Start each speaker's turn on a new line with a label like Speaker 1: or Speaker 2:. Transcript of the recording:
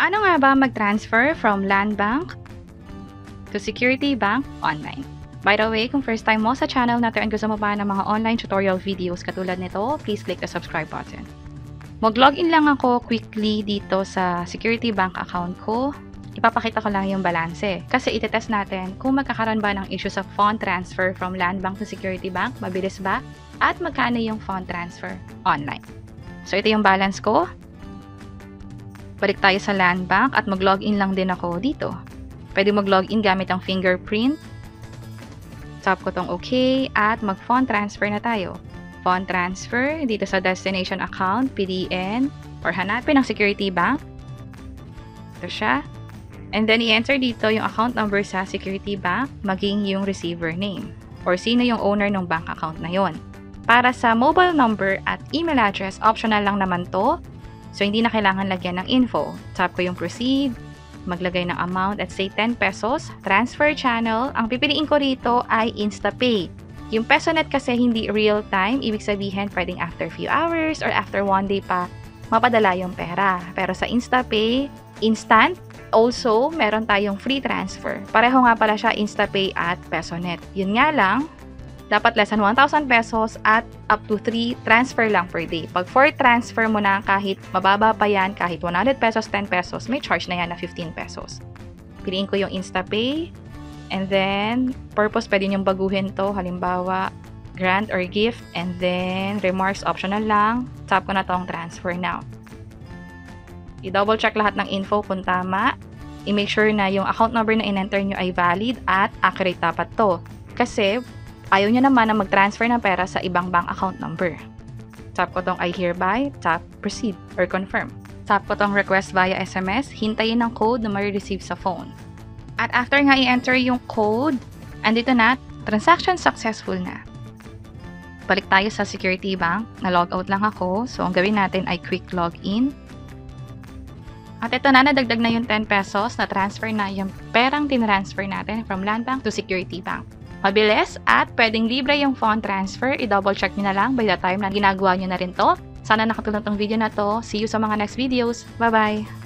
Speaker 1: Paano nga ba mag-transfer from Land Bank to Security Bank online? By the way, kung first time mo sa channel natin at gusto mo pa ng mga online tutorial videos katulad nito, please click the subscribe button. Mag-login lang ako quickly dito sa Security Bank account ko. Ipapakita ko lang yung balanse. Kasi itetest natin kung magkakaroon ba ng issue sa fund transfer from Land Bank to Security Bank, mabilis ba, at magkano yung fund transfer online. So ito yung balance ko. Balik tayo sa Land Bank at mag-login lang din ako dito. Pwede mag-login gamit ang fingerprint. Tap ko tong OK at mag-fund transfer na tayo. Fund transfer dito sa destination account, PDN, or hanapin ang Security Bank. Ito siya. And then i-enter dito yung account number sa Security Bank, maging yung receiver name, or sino yung owner ng bank account na yon. Para sa mobile number at email address, optional lang naman to. So, hindi na kailangan lagyan ng info. Tap ko yung proceed, maglagay ng amount at say 10 pesos. Transfer channel, ang pipiliin ko rito ay InstaPay. Yung PesoNet kasi hindi real time, ibig sabihin pwedeng after few hours or after one day pa mapadala yung pera. Pero sa InstaPay, instant. Also, meron tayong free transfer. Pareho nga pala siya InstaPay at PesoNet. Yun nga lang, dapat less than 1,000 pesos at up to 3 transfer lang per day. Pag 4 transfer mo na, kahit mababa pa yan, kahit 100 pesos, 10 pesos, may charge na yan na 15 pesos. Piliin ko yung InstaPay. And then, purpose, pwede niyong baguhin to. Halimbawa, grant or gift. And then, remarks, optional lang. Tap ko na tong transfer now. I-double check lahat ng info kung tama. I-make sure na yung account number na in-enter nyo ay valid at accurate dapat to. Kasi, ayaw nyo naman na mag-transfer ng pera sa ibang bank account number. Tap ko tong I hereby, tap proceed or confirm. Tap ko tong request via SMS, hintayin ng code na ma-receive sa phone. At after nga i-enter yung code, andito na, transaction successful na. Balik tayo sa Security Bank, na-logout lang ako. So, ang gawin natin ay quick login. At ito na, nadagdag na yung 10 pesos na transfer na yung perang tinransfer natin from Land Bank to Security Bank. Mabilis at pwedeng libre yung fund transfer. I-double check nyo na lang by the time na ginagawa nyo na rin to. Sana nakatulong tong video na to. See you sa mga next videos. Bye-bye!